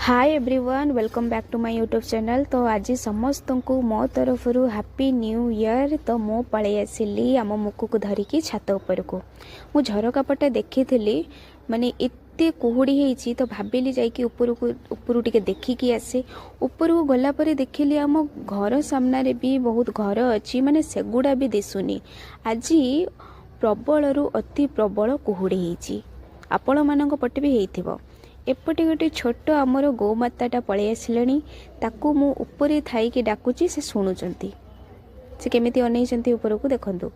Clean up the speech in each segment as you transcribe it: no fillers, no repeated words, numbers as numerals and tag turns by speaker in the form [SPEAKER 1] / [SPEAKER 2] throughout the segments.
[SPEAKER 1] Hi everyone, welcome back to my YouTube channel. तो आज समस्त को मो तरफ हैप्पी न्यू ईयर। तो मो पलि आसिली आम मुकु को धरिकी छात उपर को मु झरका पटे देखी माने एते कुहुड़ी होती। तो भाविली जाइए ऊपर टिके देखिकी आसे। ऊपर को गला पर देखिली आम घर सामने भी बहुत घर अच्छी, माने सेगुड़ा भी दिशुनी। आज प्रबल रु अति प्रबल कुहुड़ी होती, आपण मानक पटे भी होइथिबो। एपटे गोटे छोट आमर गोमाताटा पलि आसिलानी, ताकू मु ऊपर थाई डाकुची, से शुणुचंती, से केमिति अनैचंती ऊपर को देखंतु।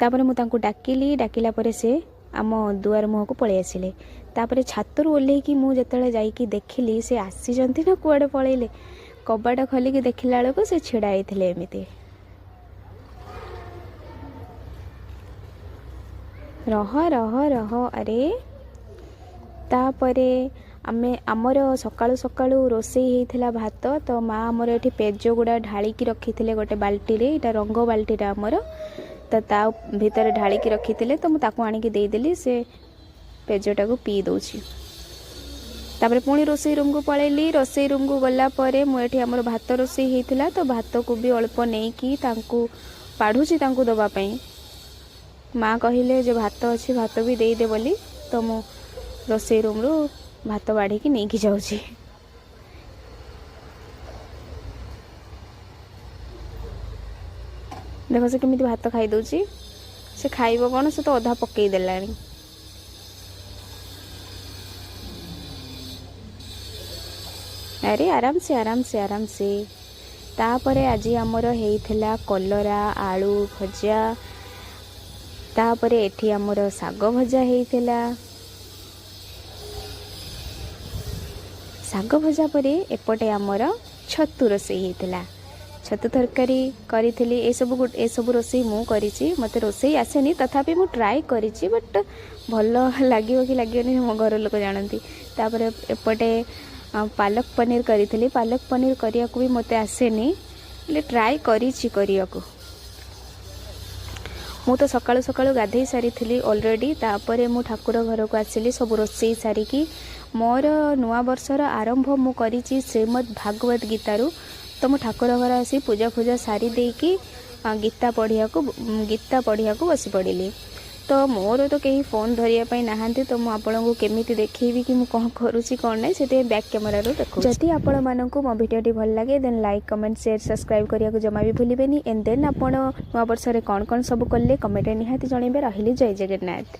[SPEAKER 1] तापर मु तांकू डाकिली, डाकिला परे से आम दुआर मुह को पलि आसिले। तापर छातरू ओल्हेकी मु जेतेले जाइकी देखिली से आसीचंती ना कुआडे पळेले। कबाट खोलिकी देखिला बेलको से छिड़ा आइथिले एमिति। रह रह रह अरे तापरे आमे आमर सकाळु सकाळु रोसई हेइथिला भात। तो माँ आमर एठी पेज गुड़ा ढाळिकी रखिथिले गोटे बाल्टी रे, एटा रंग बाल्टीटा आमर। तो ता भीतर ढाळिकी रखिथिले, तो मु ताकू आनिकी देइदेली, से पेजटा को पी दउछि। तापरे पुणी रोसई रूम को पळेली। रोसई रूम को गला परे मु एठी आमर भात रोसई हेइथिला, तो भात को भी अल्प नेकी तांकू पाढुछि तांकू दबा पई। माँ कहले जो भात अच्छी भात भी देदे बोली, तो मु रोसई रूम रू भात बाढ़ी की नहीं जाऊँगी। देख से केमिति भात खाई दउची। से खाइबो कौन, से तो अधा पकई देलानी। अरे आराम से आराम से आराम से। तापरे आज आमर हेइथिला कलरा आलू भजा। तापरे एठी आमर साग भजा हेइथिला। साग भजा परे एपटे आमर छतु रोसई हेइथिला। छतु तरकारी करिथिली। ए सब रोसई मु करिछि। मते रोसई आसेनी, तथापि मु ट्राई करिछि, बट भल लागिवो कि लागिवनी मो घर लोक जानती। तापरे एपटे पालक पनीर करिथिली। पालक पनीर करिया को भी मते आसेनी, ले ट्राई करिछि करिया को। मु तो सकाळु सकाळु गाधई सारी थी ऑलरेडी। तापरे मु ठाकुर घर को आसिली सब रोसई सारिकी। मोर नुआ वर्षर आरंभ मु करिछि श्रीमद् भागवत गीतारू। तो मु ठाकुर घर आसी पूजा पूजा सारी देकी गीता पढ़िया को बसी पड़िली। तो मोर तो कहीं फोन धरिया पाई नाहांती, तो मु आपन को केमिति देखैबी कि मु कौन करूछि कौन नै, सेते बैक कैमरा रो देखो। जति आपन माननकु मो वीडियोटी भल लागे then like comment share subscribe करिया को जमा भी भूलिबेनी। एंड देन आपन नुआ वर्ष रे कौन कौन सब कले कमेंट निहाती जणैबे। रहिली जय जगन्नाथ।